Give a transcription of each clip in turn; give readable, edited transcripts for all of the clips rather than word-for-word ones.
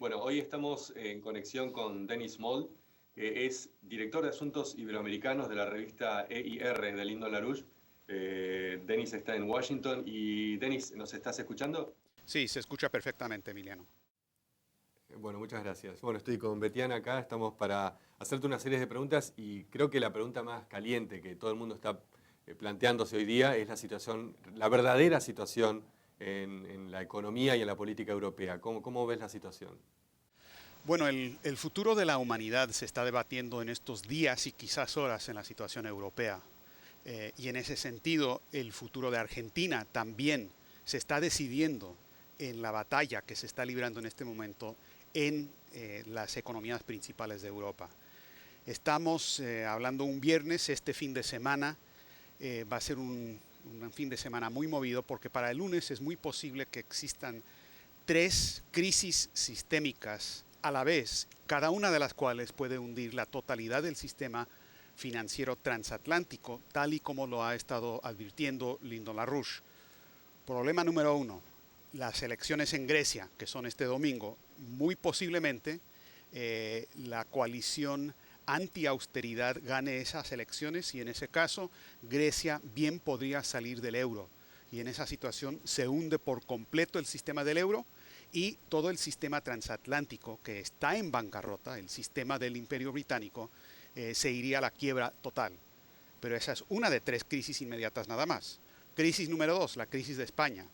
Bueno, hoy estamos en conexión con Denis Moll, que es director de Asuntos Iberoamericanos de la revista EIR de Lindo LaRouche. Denis está en Washington y Denis, ¿nos estás escuchando? Sí, se escucha perfectamente, Emiliano. Bueno, muchas gracias. Bueno, estoy con Betiana acá, estamos para hacerte una serie de preguntas y creo que la pregunta más caliente que todo el mundo está planteándose hoy día es la situación, la verdadera situación en la economía y en la política europea. ¿Cómo ves la situación? Bueno, el futuro de la humanidad se está debatiendo en estos días y quizás horas en la situación europea. Y en ese sentido, el futuro de Argentina también se está decidiendo en la batalla que se está librando en este momento en las economías principales de Europa. Estamos hablando un viernes, este fin de semana va a ser un fin de semana muy movido porque para el lunes es muy posible que existan tres crisis sistémicas a la vez, cada una de las cuales puede hundir la totalidad del sistema financiero transatlántico, tal y como lo ha estado advirtiendo Lyndon LaRouche. Problema número uno, las elecciones en Grecia, que son este domingo, muy posiblemente la coalición anti-austeridad gane esas elecciones y en ese caso Grecia bien podría salir del euro. Y en esa situación se hunde por completo el sistema del euro y todo el sistema transatlántico que está en bancarrota, el sistema del Imperio Británico, se iría a la quiebra total. Pero esa es una de tres crisis inmediatas nada más. Crisis número dos, la crisis de España.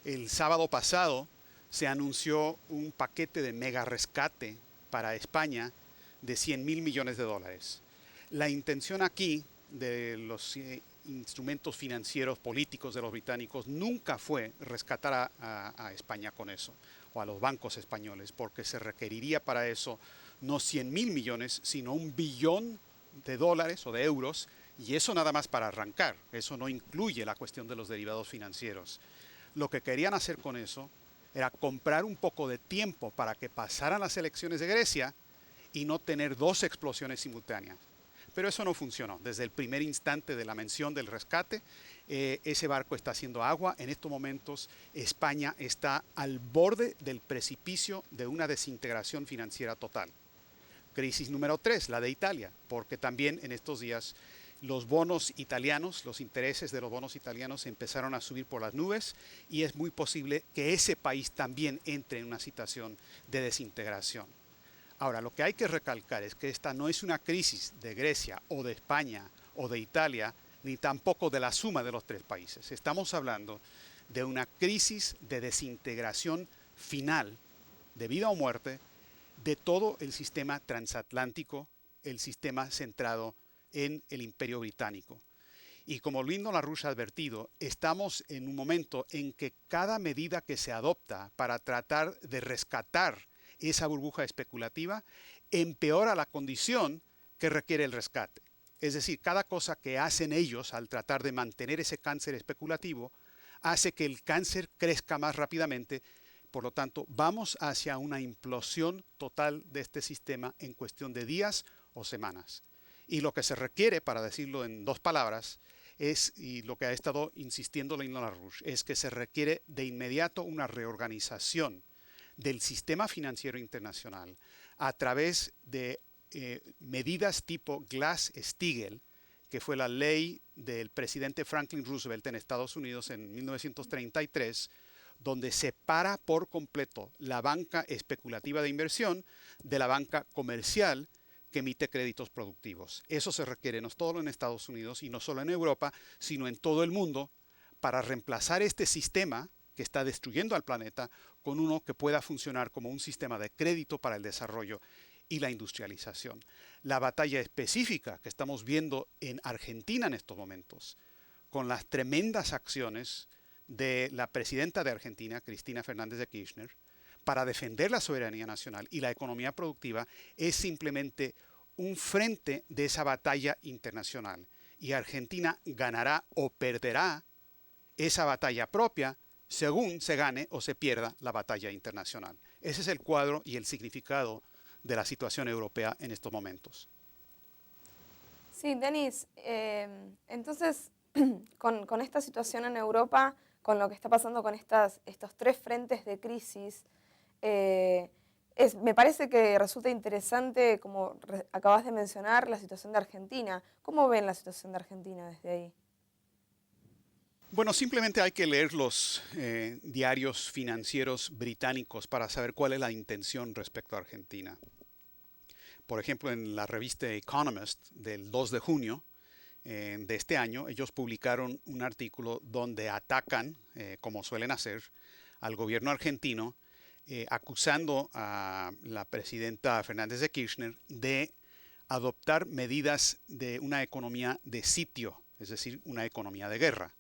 El sábado pasado se anunció un paquete de mega rescate para España de 100 mil millones de dólares. La intención aquí de los instrumentos financieros políticos de los británicos nunca fue rescatar a España con eso, o a los bancos españoles, porque se requeriría para eso no 100 mil millones, sino un billón de dólares o de euros, y eso nada más para arrancar, eso no incluye la cuestión de los derivados financieros. Lo que querían hacer con eso era comprar un poco de tiempo para que pasaran las elecciones de Grecia y no tener dos explosiones simultáneas. Pero eso no funcionó. Desde el primer instante de la mención del rescate, ese barco está haciendo agua. En estos momentos España está al borde del precipicio de una desintegración financiera total. Crisis número 3, la de Italia, porque también en estos días los bonos italianos, los intereses de los bonos italianos empezaron a subir por las nubes y es muy posible que ese país también entre en una situación de desintegración. Ahora, lo que hay que recalcar es que esta no es una crisis de Grecia o de España o de Italia, ni tampoco de la suma de los tres países. Estamos hablando de una crisis de desintegración final, de vida o muerte, de todo el sistema transatlántico, el sistema centrado en el Imperio Británico. Y como Lyndon LaRouche ha advertido, estamos en un momento en que cada medida que se adopta para tratar de rescatar esa burbuja especulativa empeora la condición que requiere el rescate. Es decir, cada cosa que hacen ellos al tratar de mantener ese cáncer especulativo hace que el cáncer crezca más rápidamente. Por lo tanto, vamos hacia una implosión total de este sistema en cuestión de días o semanas. Y lo que se requiere, para decirlo en dos palabras, es, y lo que ha estado insistiendo Lyndon LaRouche, es que se requiere de inmediato una reorganización del sistema financiero internacional a través de medidas tipo Glass-Steagall, que fue la ley del presidente Franklin Roosevelt en Estados Unidos en 1933, donde separa por completo la banca especulativa de inversión de la banca comercial que emite créditos productivos. Eso se requiere no solo en Estados Unidos y no solo en Europa, sino en todo el mundo para reemplazar este sistema que está destruyendo al planeta con uno que pueda funcionar como un sistema de crédito para el desarrollo y la industrialización. La batalla específica que estamos viendo en Argentina en estos momentos, con las tremendas acciones de la presidenta de Argentina, Cristina Fernández de Kirchner, para defender la soberanía nacional y la economía productiva, es simplemente un frente de esa batalla internacional. Y Argentina ganará o perderá esa batalla propia según se gane o se pierda la batalla internacional. Ese es el cuadro y el significado de la situación europea en estos momentos. Sí, Denis, entonces con esta situación en Europa, con lo que está pasando con estos tres frentes de crisis, me parece que resulta interesante, como acabas de mencionar, la situación de Argentina. ¿Cómo ven la situación de Argentina desde ahí? Bueno, simplemente hay que leer los diarios financieros británicos para saber cuál es la intención respecto a Argentina. Por ejemplo, en la revista Economist del 2 de junio de este año, ellos publicaron un artículo donde atacan, como suelen hacer, al gobierno argentino, acusando a la presidenta Fernández de Kirchner de adoptar medidas de una economía de sitio, es decir, una economía de guerra.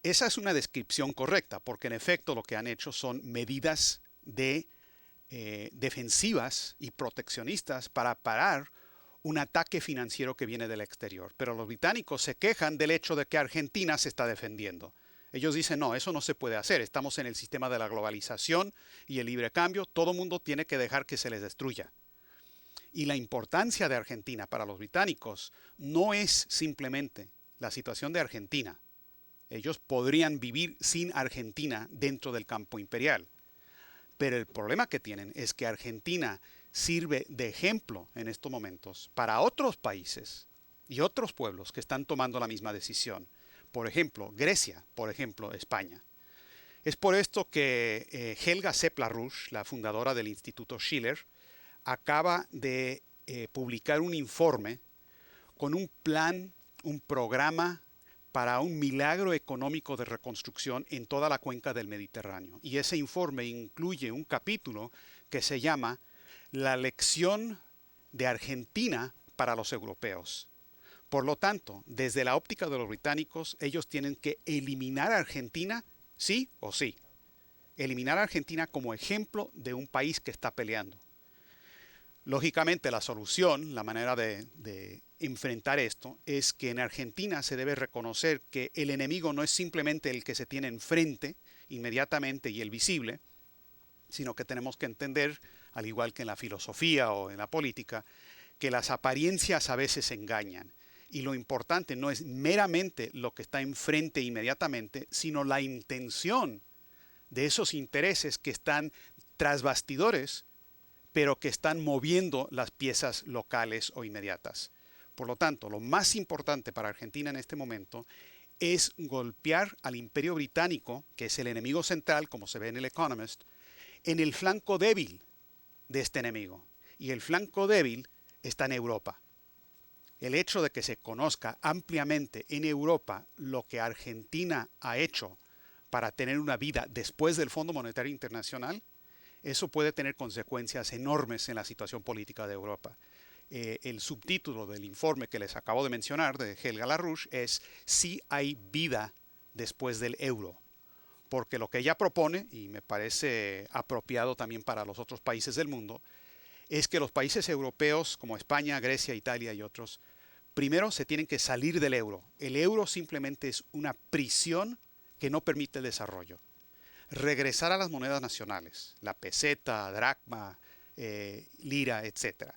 Esa es una descripción correcta, porque en efecto lo que han hecho son medidas defensivas y proteccionistas para parar un ataque financiero que viene del exterior. Pero los británicos se quejan del hecho de que Argentina se está defendiendo. Ellos dicen, no, eso no se puede hacer. Estamos en el sistema de la globalización y el libre cambio. Todo mundo tiene que dejar que se les destruya. Y la importancia de Argentina para los británicos no es simplemente la situación de Argentina. Ellos podrían vivir sin Argentina dentro del campo imperial. Pero el problema que tienen es que Argentina sirve de ejemplo en estos momentos para otros países y otros pueblos que están tomando la misma decisión. Por ejemplo, Grecia, por ejemplo, España. Es por esto que Helga Sepp-LaRouche, la fundadora del Instituto Schiller, acaba de publicar un informe con un plan, un programa para un milagro económico de reconstrucción en toda la cuenca del Mediterráneo. Y ese informe incluye un capítulo que se llama La lección de Argentina para los europeos. Por lo tanto, desde la óptica de los británicos, ellos tienen que eliminar a Argentina, sí o sí. Eliminar a Argentina como ejemplo de un país que está peleando. Lógicamente, la solución, la manera de enfrentar esto, es que en Argentina se debe reconocer que el enemigo no es simplemente el que se tiene enfrente inmediatamente y el visible, sino que tenemos que entender, al igual que en la filosofía o en la política, que las apariencias a veces engañan. Y lo importante no es meramente lo que está enfrente inmediatamente, sino la intención de esos intereses que están tras bastidores, pero que están moviendo las piezas locales o inmediatas. Por lo tanto, lo más importante para Argentina en este momento es golpear al Imperio Británico, que es el enemigo central, como se ve en el Economist, en el flanco débil de este enemigo. Y el flanco débil está en Europa. El hecho de que se conozca ampliamente en Europa lo que Argentina ha hecho para tener una vida después del Fondo Monetario Internacional, eso puede tener consecuencias enormes en la situación política de Europa. El subtítulo del informe que les acabo de mencionar, de Helga LaRouche, es Si hay vida después del euro. Porque lo que ella propone, y me parece apropiado también para los otros países del mundo, es que los países europeos como España, Grecia, Italia y otros, primero se tienen que salir del euro. El euro simplemente es una prisión que no permite el desarrollo. Regresar a las monedas nacionales, la peseta, dracma, lira, etc.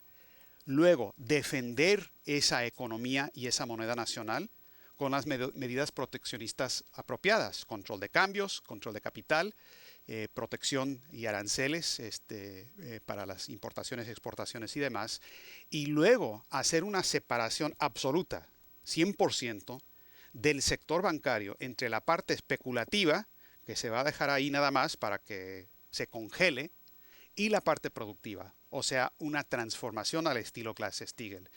Luego, defender esa economía y esa moneda nacional con las medidas proteccionistas apropiadas, control de cambios, control de capital, protección y aranceles para las importaciones, exportaciones y demás, y luego hacer una separación absoluta, 100%, del sector bancario entre la parte especulativa, que se va a dejar ahí nada más para que se congele, y la parte productiva, o sea, una transformación al estilo Glass-Steagall,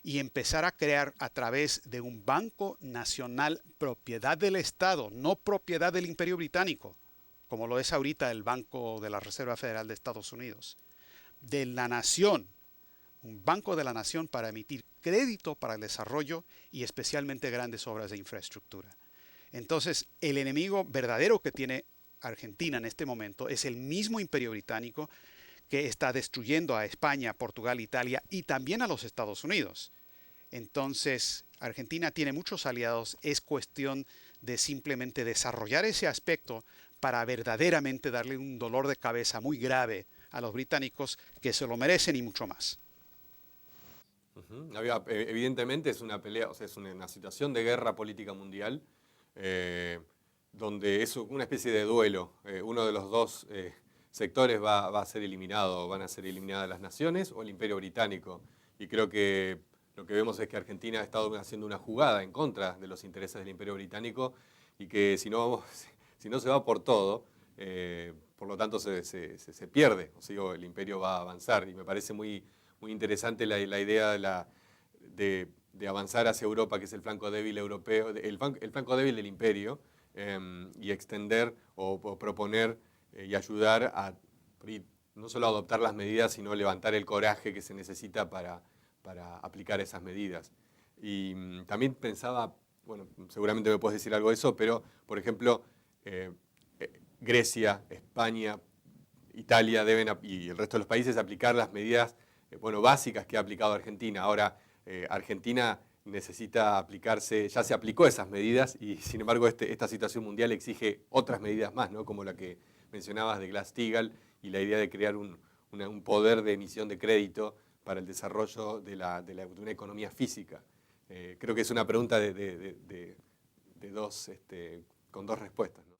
y empezar a crear a través de un banco nacional propiedad del Estado, no propiedad del Imperio Británico, como lo es ahorita el Banco de la Reserva Federal de Estados Unidos, de la nación, un banco de la nación para emitir crédito para el desarrollo y especialmente grandes obras de infraestructura. Entonces, el enemigo verdadero que tiene Argentina en este momento es el mismo Imperio Británico que está destruyendo a España, Portugal, Italia y también a los Estados Unidos. Entonces, Argentina tiene muchos aliados, es cuestión de simplemente desarrollar ese aspecto para verdaderamente darle un dolor de cabeza muy grave a los británicos que se lo merecen y mucho más. Evidentemente es una pelea, o sea, es una situación de guerra política mundial, donde es una especie de duelo. Uno de los dos sectores va a ser eliminado, van a ser eliminadas las naciones o el Imperio Británico. Y creo que lo que vemos es que Argentina ha estado haciendo una jugada en contra de los intereses del Imperio Británico y que si no se va por todo, por lo tanto se pierde. O sea, el imperio va a avanzar y me parece muy interesante la idea de avanzar hacia Europa, que es el flanco débil europeo, el flanco débil del imperio, y extender o proponer y ayudar a no solo adoptar las medidas, sino levantar el coraje que se necesita para aplicar esas medidas. Y también pensaba, bueno, seguramente me puedes decir algo de eso, pero, por ejemplo, Grecia, España, Italia y el resto de los países aplicar las medidas básicas que ha aplicado Argentina. Ahora, Argentina necesita aplicarse, ya se aplicó esas medidas y sin embargo esta situación mundial exige otras medidas más, ¿no? Como la que mencionabas de Glass-Steagall y la idea de crear un poder de emisión de crédito para el desarrollo de una economía física. Creo que es una pregunta con dos respuestas, ¿no?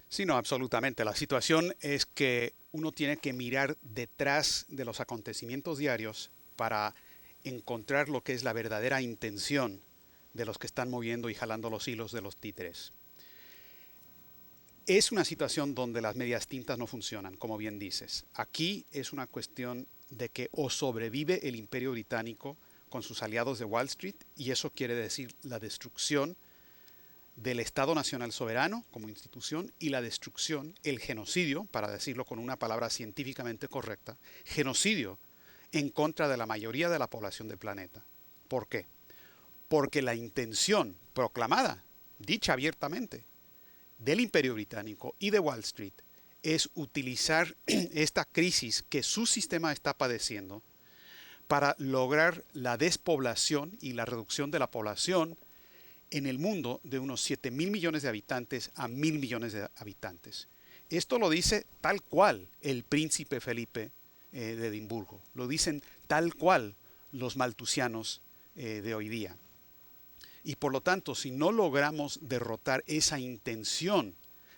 Sí, no, absolutamente. La situación es que uno tiene que mirar detrás de los acontecimientos diarios para encontrar lo que es la verdadera intención de los que están moviendo y jalando los hilos de los títeres. Es una situación donde las medias tintas no funcionan, como bien dices. Aquí es una cuestión de que o sobrevive el Imperio Británico con sus aliados de Wall Street, y eso quiere decir la destrucción del Estado Nacional Soberano como institución y la destrucción, el genocidio, para decirlo con una palabra científicamente correcta, genocidio en contra de la mayoría de la población del planeta. ¿Por qué? Porque la intención proclamada, dicha abiertamente, del Imperio Británico y de Wall Street es utilizar esta crisis que su sistema está padeciendo para lograr la despoblación y la reducción de la población en el mundo de unos 7.000 millones de habitantes a 1.000 millones de habitantes. Esto lo dice tal cual el príncipe Felipe de Edimburgo. Lo dicen tal cual los maltusianos de hoy día. Y por lo tanto, si no logramos derrotar esa intención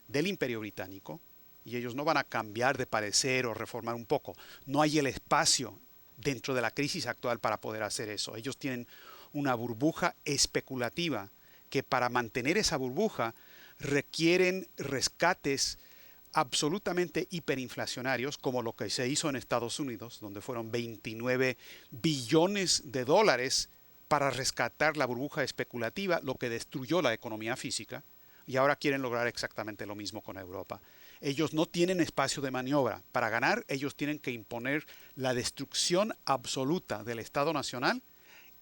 del Imperio Británico, y ellos no van a cambiar de parecer o reformar un poco, no hay el espacio dentro de la crisis actual para poder hacer eso. Ellos tienen una burbuja especulativa que para mantener esa burbuja requieren rescates absolutamente hiperinflacionarios, como lo que se hizo en Estados Unidos, donde fueron 29 billones de dólares para rescatar la burbuja especulativa, lo que destruyó la economía física, y ahora quieren lograr exactamente lo mismo con Europa. Ellos no tienen espacio de maniobra. Para ganar, ellos tienen que imponer la destrucción absoluta del Estado Nacional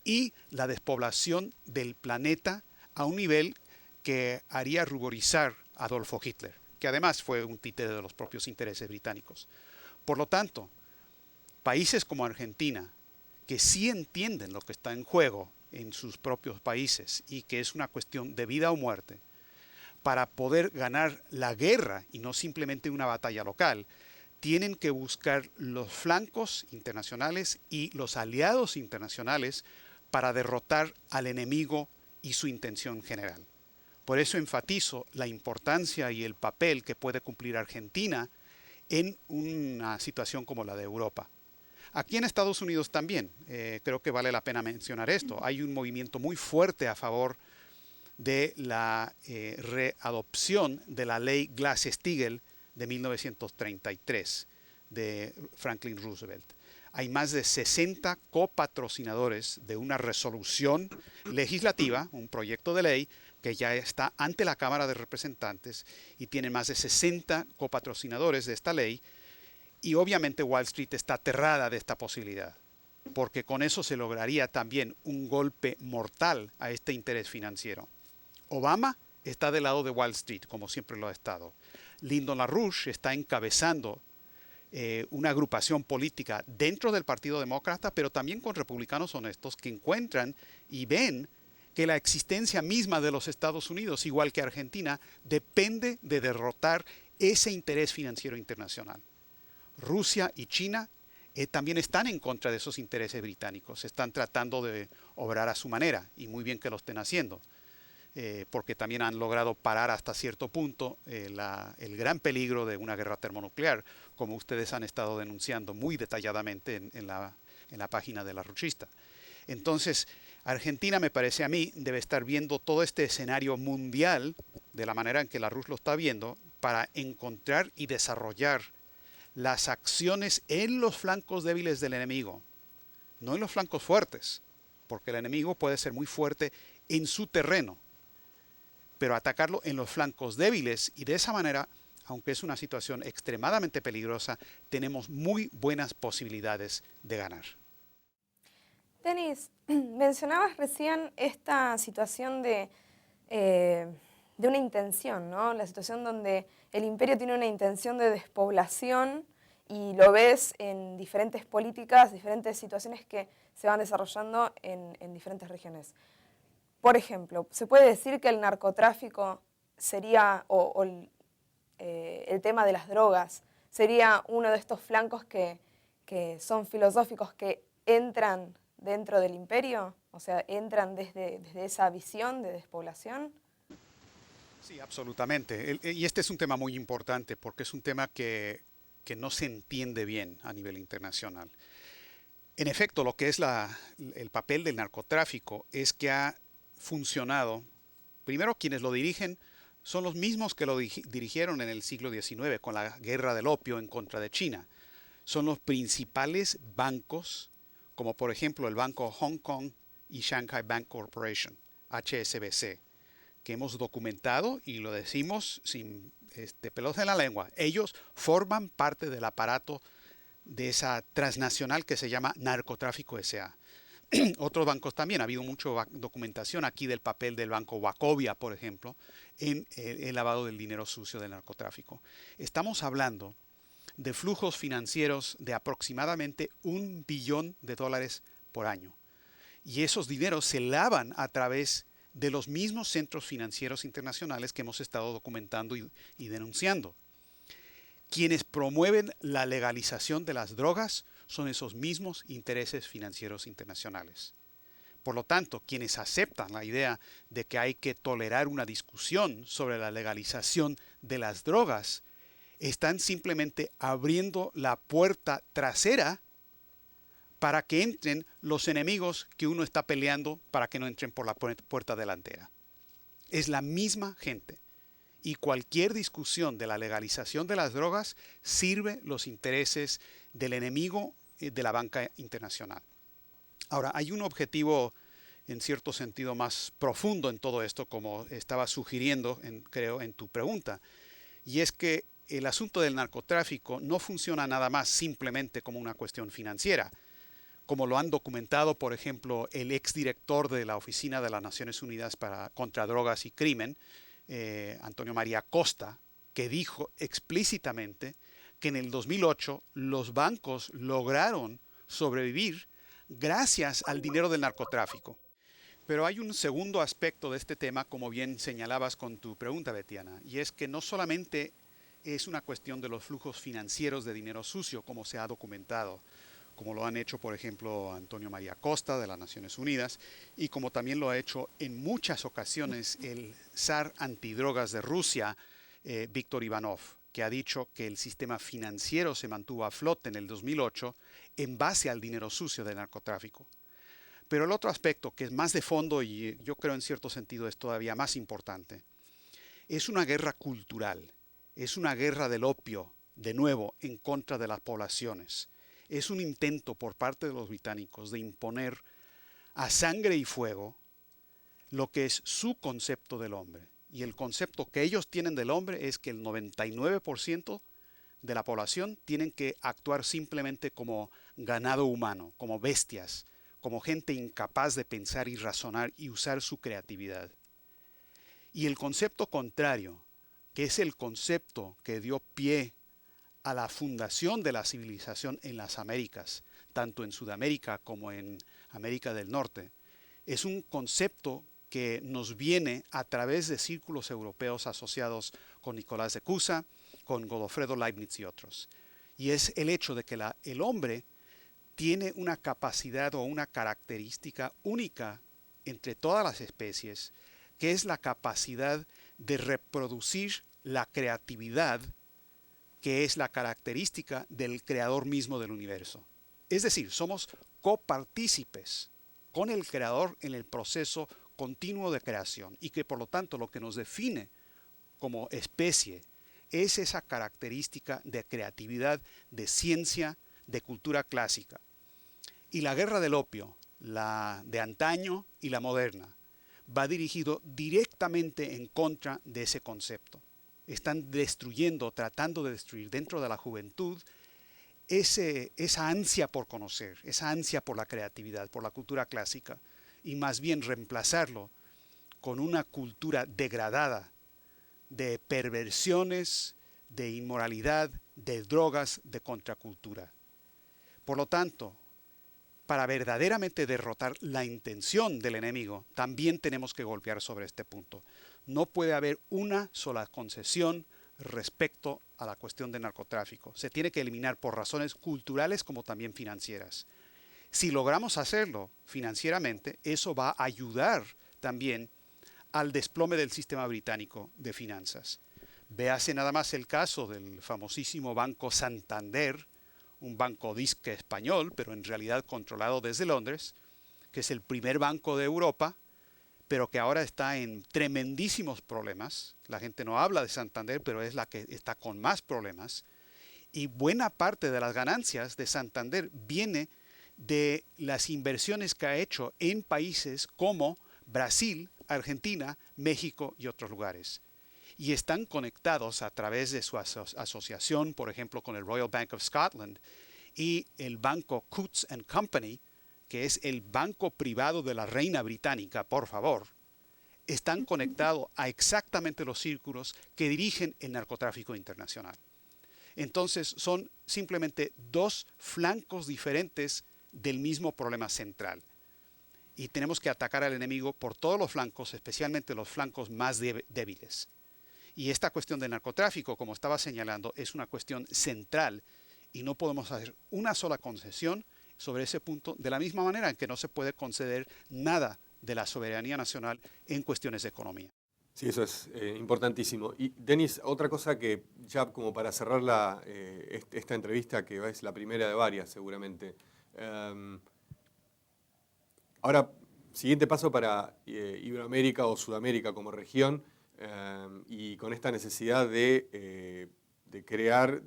y la despoblación del planeta a un nivel que haría ruborizar a Adolfo Hitler, que además fue un títere de los propios intereses británicos. Por lo tanto, países como Argentina, que sí entienden lo que está en juego en sus propios países y que es una cuestión de vida o muerte, para poder ganar la guerra y no simplemente una batalla local, tienen que buscar los flancos internacionales y los aliados internacionales para derrotar al enemigo y su intención general. Por eso enfatizo la importancia y el papel que puede cumplir Argentina en una situación como la de Europa. Aquí en Estados Unidos también, creo que vale la pena mencionar esto. Hay un movimiento muy fuerte a favor de la readopción de la ley Glass-Steagall de 1933 de Franklin Roosevelt. Hay más de 60 copatrocinadores de una resolución legislativa, un proyecto de ley que ya está ante la Cámara de Representantes y tiene más de 60 copatrocinadores de esta ley, y obviamente Wall Street está aterrada de esta posibilidad, porque con eso se lograría también un golpe mortal a este interés financiero. Obama está del lado de Wall Street, como siempre lo ha estado. Lyndon LaRouche está encabezando una agrupación política dentro del Partido Demócrata, pero también con republicanos honestos que encuentran y ven que la existencia misma de los Estados Unidos, igual que Argentina, depende de derrotar ese interés financiero internacional. Rusia y China también están en contra de esos intereses británicos, están tratando de obrar a su manera, y muy bien que lo estén haciendo. porque también han logrado parar hasta cierto punto el gran peligro de una guerra termonuclear, como ustedes han estado denunciando muy detalladamente en la página de La Ruchista. Entonces, Argentina, me parece a mí, debe estar viendo todo este escenario mundial de la manera en que la RUS lo está viendo para encontrar y desarrollar las acciones en los flancos débiles del enemigo, no en los flancos fuertes, porque el enemigo puede ser muy fuerte en su terreno, pero atacarlo en los flancos débiles y de esa manera, aunque es una situación extremadamente peligrosa, tenemos muy buenas posibilidades de ganar. Denis, mencionabas recién esta situación de una intención, ¿no? La situación donde el imperio tiene una intención de despoblación y lo ves en diferentes políticas, diferentes situaciones que se van desarrollando en diferentes regiones. Por ejemplo, ¿se puede decir que el narcotráfico sería, el tema de las drogas, sería uno de estos flancos que son filosóficos que entran dentro del imperio? O sea, entran desde esa visión de despoblación. Sí, absolutamente. Y este es un tema muy importante porque es un tema que no se entiende bien a nivel internacional. En efecto, lo que es el papel del narcotráfico es que ha funcionado. Primero, quienes lo dirigen son los mismos que lo dirigieron en el siglo XIX con la guerra del opio en contra de China. Son los principales bancos, como por ejemplo el Banco Hong Kong y Shanghai Bank Corporation, HSBC, que hemos documentado y lo decimos sin pelos en la lengua. Ellos forman parte del aparato de esa transnacional que se llama Narcotráfico S.A. Otros bancos también, ha habido mucha documentación aquí del papel del banco Wachovia, por ejemplo, en el lavado del dinero sucio del narcotráfico. Estamos hablando de flujos financieros de aproximadamente $1 billón por año. Y esos dineros se lavan a través de los mismos centros financieros internacionales que hemos estado documentando y denunciando. Quienes promueven la legalización de las drogas son esos mismos intereses financieros internacionales. Por lo tanto, quienes aceptan la idea de que hay que tolerar una discusión sobre la legalización de las drogas, están simplemente abriendo la puerta trasera para que entren los enemigos que uno está peleando para que no entren por la puerta delantera. Es la misma gente. Y cualquier discusión de la legalización de las drogas sirve los intereses del enemigo de la banca internacional. Ahora, hay un objetivo en cierto sentido más profundo en todo esto, como estaba sugiriendo, creo, en tu pregunta, y es que el asunto del narcotráfico no funciona nada más simplemente como una cuestión financiera, como lo han documentado, por ejemplo, el exdirector de la Oficina de las Naciones Unidas contra Drogas y Crimen, Antonio María Costa, que dijo explícitamente que en el 2008 los bancos lograron sobrevivir gracias al dinero del narcotráfico. Pero hay un segundo aspecto de este tema, como bien señalabas con tu pregunta, Betiana, y es que no solamente es una cuestión de los flujos financieros de dinero sucio, como se ha documentado, como lo han hecho, por ejemplo, Antonio María Costa de las Naciones Unidas, y como también lo ha hecho en muchas ocasiones el zar antidrogas de Rusia, Víctor Ivanov, que ha dicho que el sistema financiero se mantuvo a flote en el 2008 en base al dinero sucio del narcotráfico. Pero el otro aspecto, que es más de fondo y yo creo en cierto sentido es todavía más importante, es una guerra cultural, es una guerra del opio, de nuevo, en contra de las poblaciones. Es un intento por parte de los británicos de imponer a sangre y fuego lo que es su concepto del hombre. Y el concepto que ellos tienen del hombre es que el 99% de la población tienen que actuar simplemente como ganado humano, como bestias, como gente incapaz de pensar y razonar y usar su creatividad. Y el concepto contrario, que es el concepto que dio pie a la fundación de la civilización en las Américas, tanto en Sudamérica como en América del Norte, es un concepto que nos viene a través de círculos europeos asociados con Nicolás de Cusa, con Godofredo Leibniz y otros. Y es el hecho de que el hombre tiene una capacidad o una característica única entre todas las especies, que es la capacidad de reproducir la creatividad que es la característica del creador mismo del universo. Es decir, somos copartícipes con el creador en el proceso continuo de creación y que por lo tanto lo que nos define como especie es esa característica de creatividad, de ciencia, de cultura clásica. Y la guerra del opio, la de antaño y la moderna, va dirigido directamente en contra de ese concepto. Están destruyendo, tratando de destruir dentro de la juventud esa ansia por conocer, esa ansia por la creatividad, por la cultura clásica, y más bien reemplazarlo con una cultura degradada de perversiones, de inmoralidad, de drogas, de contracultura. Por lo tanto, para verdaderamente derrotar la intención del enemigo, también tenemos que golpear sobre este punto. No puede haber una sola concesión respecto a la cuestión del narcotráfico. Se tiene que eliminar por razones culturales como también financieras. Si logramos hacerlo financieramente, eso va a ayudar también al desplome del sistema británico de finanzas. Véase nada más el caso del famosísimo Banco Santander, un banco disque español, pero en realidad controlado desde Londres, que es el primer banco de Europa, pero que ahora está en tremendísimos problemas. La gente no habla de Santander, pero es la que está con más problemas. Y buena parte de las ganancias de Santander viene de las inversiones que ha hecho en países como Brasil, Argentina, México y otros lugares. Y están conectados a través de su asociación, por ejemplo, con el Royal Bank of Scotland y el banco Coutts & Company, que es el banco privado de la reina británica, por favor, están conectados a exactamente los círculos que dirigen el narcotráfico internacional. Entonces son simplemente dos flancos diferentes del mismo problema central. Y tenemos que atacar al enemigo por todos los flancos, especialmente los flancos más débiles. Y esta cuestión del narcotráfico, como estaba señalando, es una cuestión central y no podemos hacer una sola concesión sobre ese punto, de la misma manera en que no se puede conceder nada de la soberanía nacional en cuestiones de economía. Sí, eso es importantísimo. Y Denis, otra cosa que ya como para cerrar esta entrevista, que es la primera de varias seguramente. Ahora, siguiente paso para Iberoamérica o Sudamérica como región, y con esta necesidad de crear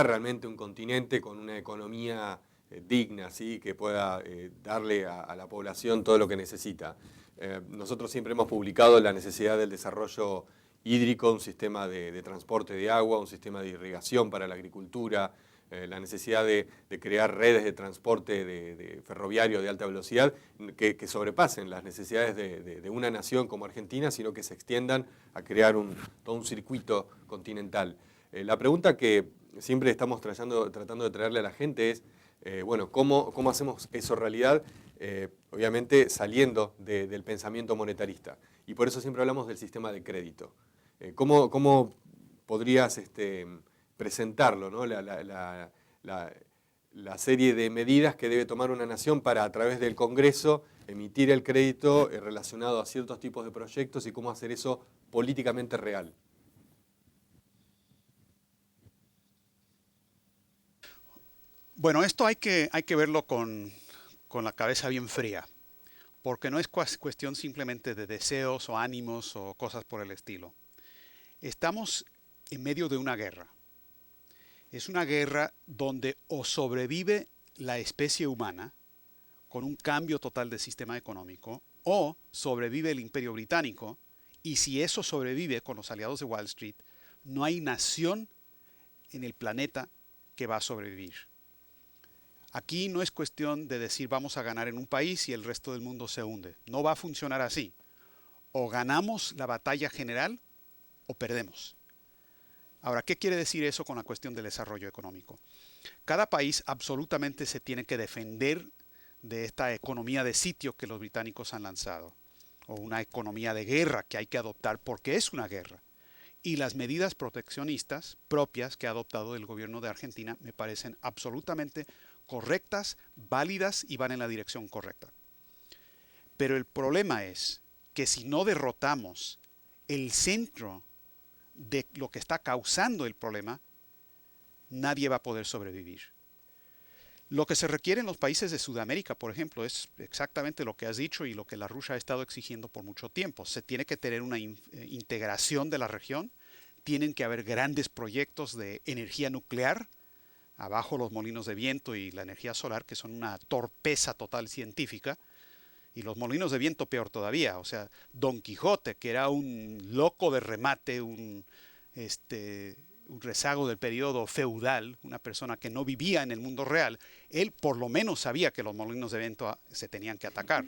realmente un continente con una economía digna, ¿sí? Que pueda darle a la población todo lo que necesita. Nosotros siempre hemos publicado la necesidad del desarrollo hídrico, un sistema de transporte de agua, un sistema de irrigación para la agricultura, la necesidad de crear redes de transporte de ferroviario de alta velocidad que sobrepasen las necesidades de una nación como Argentina, sino que se extiendan a crear todo un circuito continental. La pregunta que siempre estamos tratando de traerle a la gente es, bueno, ¿cómo hacemos eso realidad? Obviamente saliendo del pensamiento monetarista. Y por eso siempre hablamos del sistema de crédito. ¿Cómo podrías presentarlo, ¿no? La serie de medidas que debe tomar una nación para, a través del Congreso, emitir el crédito relacionado a ciertos tipos de proyectos y cómo hacer eso políticamente real? Bueno, esto hay que verlo con la cabeza bien fría, porque no es cuestión simplemente de deseos o ánimos o cosas por el estilo. Estamos en medio de una guerra. Es una guerra donde o sobrevive la especie humana con un cambio total del sistema económico, o sobrevive el Imperio Británico, y si eso sobrevive con los aliados de Wall Street, no hay nación en el planeta que va a sobrevivir. Aquí no es cuestión de decir vamos a ganar en un país y el resto del mundo se hunde. No va a funcionar así. O ganamos la batalla general o perdemos. Ahora, ¿qué quiere decir eso con la cuestión del desarrollo económico? Cada país absolutamente se tiene que defender de esta economía de sitio que los británicos han lanzado, o una economía de guerra que hay que adoptar porque es una guerra. Y las medidas proteccionistas propias que ha adoptado el gobierno de Argentina me parecen absolutamente correctas, válidas y van en la dirección correcta. Pero el problema es que si no derrotamos el centro de lo que está causando el problema, nadie va a poder sobrevivir. Lo que se requiere en los países de Sudamérica, por ejemplo, es exactamente lo que has dicho y lo que la Rusia ha estado exigiendo por mucho tiempo. Se tiene que tener una integración de la región, tienen que haber grandes proyectos de energía nuclear, abajo los molinos de viento y la energía solar, que son una torpeza total científica, y los molinos de viento peor todavía. O sea, Don Quijote, que era un loco de remate, un rezago del periodo feudal, una persona que no vivía en el mundo real, él por lo menos sabía que los molinos de viento se tenían que atacar.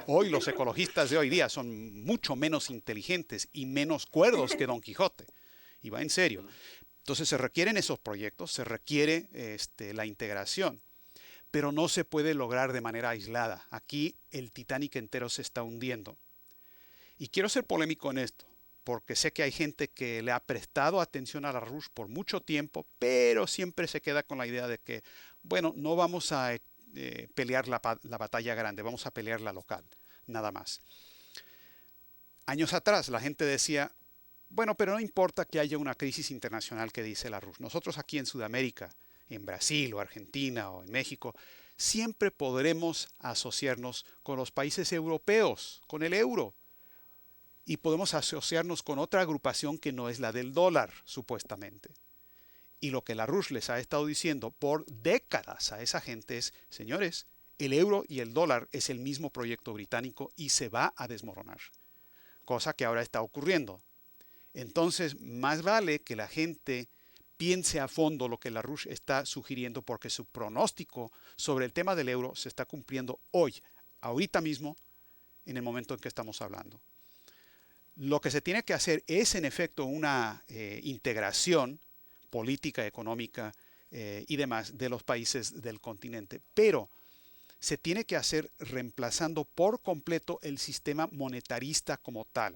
Hoy los ecologistas de hoy día son mucho menos inteligentes y menos cuerdos que Don Quijote. Y va en serio. Entonces se requieren esos proyectos, se requiere la integración, pero no se puede lograr de manera aislada. Aquí el Titanic entero se está hundiendo. Y quiero ser polémico en esto, porque sé que hay gente que le ha prestado atención a la RUSH por mucho tiempo, pero siempre se queda con la idea de que, bueno, no vamos a pelear la batalla grande, vamos a pelear la local, nada más. Años atrás la gente decía, bueno, pero no importa que haya una crisis internacional que dice la RUSH. Nosotros aquí en Sudamérica, en Brasil o Argentina o en México, siempre podremos asociarnos con los países europeos, con el euro. Y podemos asociarnos con otra agrupación que no es la del dólar, supuestamente. Y lo que la RUSH les ha estado diciendo por décadas a esa gente es, señores, el euro y el dólar es el mismo proyecto británico y se va a desmoronar. Cosa que ahora está ocurriendo. Entonces, más vale que la gente piense a fondo lo que la RUSH está sugiriendo, porque su pronóstico sobre el tema del euro se está cumpliendo hoy, ahorita mismo, en el momento en que estamos hablando. Lo que se tiene que hacer es, en efecto, una integración política, económica y demás de los países del continente, pero se tiene que hacer reemplazando por completo el sistema monetarista como tal.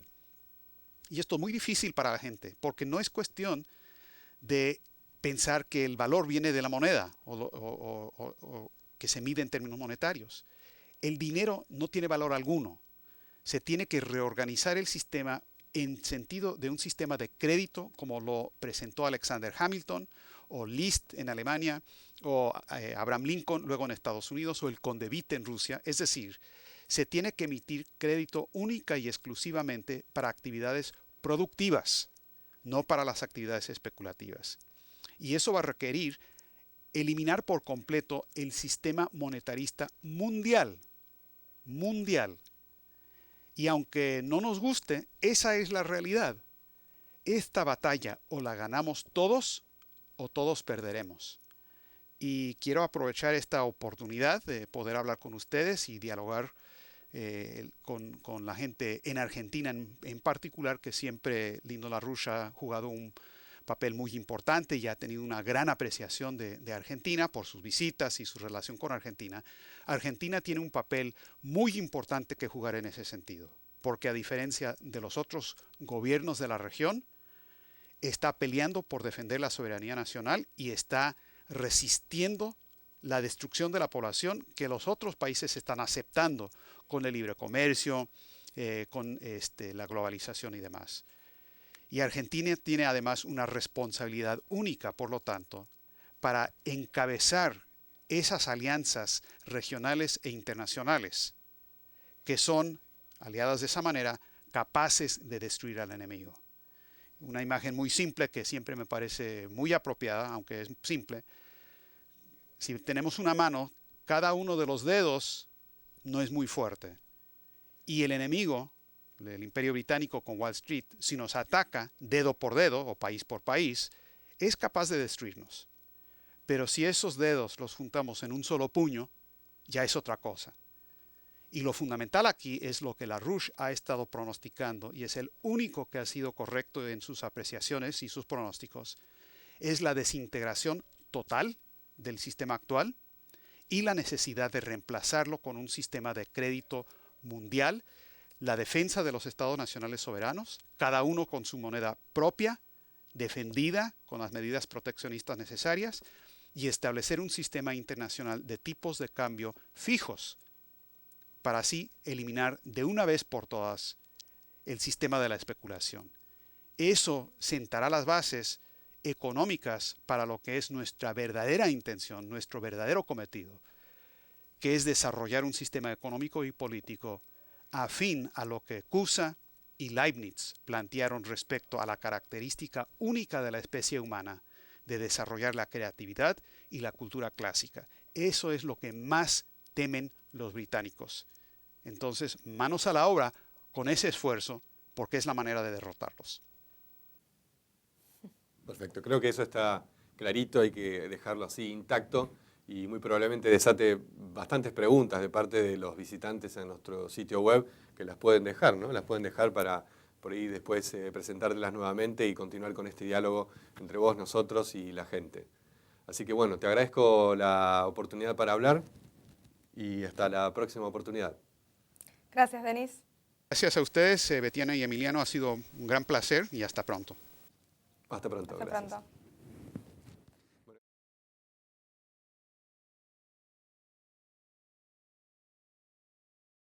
Y esto es muy difícil para la gente, porque no es cuestión de pensar que el valor viene de la moneda o que se mide en términos monetarios. El dinero no tiene valor alguno. Se tiene que reorganizar el sistema en sentido de un sistema de crédito, como lo presentó Alexander Hamilton, o Liszt en Alemania, o Abraham Lincoln luego en Estados Unidos, o el Conde Witte en Rusia. Es decir, se tiene que emitir crédito única y exclusivamente para actividades productivas, no para las actividades especulativas. Y eso va a requerir eliminar por completo el sistema monetarista mundial. Y aunque no nos guste, esa es la realidad. Esta batalla o la ganamos todos o todos perderemos. Y quiero aprovechar esta oportunidad de poder hablar con ustedes y dialogar con la gente en Argentina en particular, que siempre Lindo LaRouche ha jugado un papel muy importante y ha tenido una gran apreciación de Argentina por sus visitas y su relación con Argentina. Argentina tiene un papel muy importante que jugar en ese sentido, porque a diferencia de los otros gobiernos de la región, está peleando por defender la soberanía nacional y está resistiendo la destrucción de la población que los otros países están aceptando con el libre comercio, con la globalización y demás. Y Argentina tiene además una responsabilidad única, por lo tanto, para encabezar esas alianzas regionales e internacionales que son, aliadas de esa manera, capaces de destruir al enemigo. Una imagen muy simple que siempre me parece muy apropiada, aunque es simple. Si tenemos una mano, cada uno de los dedos no es muy fuerte. Y el enemigo, el Imperio Británico con Wall Street, si nos ataca dedo por dedo o país por país, es capaz de destruirnos. Pero si esos dedos los juntamos en un solo puño, ya es otra cosa. Y lo fundamental aquí es lo que la RUSH ha estado pronosticando, y es el único que ha sido correcto en sus apreciaciones y sus pronósticos, es la desintegración total del sistema actual y la necesidad de reemplazarlo con un sistema de crédito mundial, la defensa de los estados nacionales soberanos, cada uno con su moneda propia, defendida con las medidas proteccionistas necesarias, y establecer un sistema internacional de tipos de cambio fijos, para así eliminar de una vez por todas el sistema de la especulación. Eso sentará las bases económicas para lo que es nuestra verdadera intención, nuestro verdadero cometido, que es desarrollar un sistema económico y político afín a lo que Cusa y Leibniz plantearon respecto a la característica única de la especie humana de desarrollar la creatividad y la cultura clásica. Eso es lo que más temen los británicos. Entonces, manos a la obra con ese esfuerzo, porque es la manera de derrotarlos. Perfecto, creo que eso está clarito, hay que dejarlo así intacto y muy probablemente desate bastantes preguntas de parte de los visitantes en nuestro sitio web que las pueden dejar, ¿no? Las pueden dejar para por ahí después presentártelas nuevamente y continuar con este diálogo entre vos, nosotros y la gente. Así que bueno, te agradezco la oportunidad para hablar y hasta la próxima oportunidad. Gracias, Denis. Gracias a ustedes, Betiana y Emiliano, ha sido un gran placer y hasta pronto. Hasta pronto. Hasta Gracias. pronto.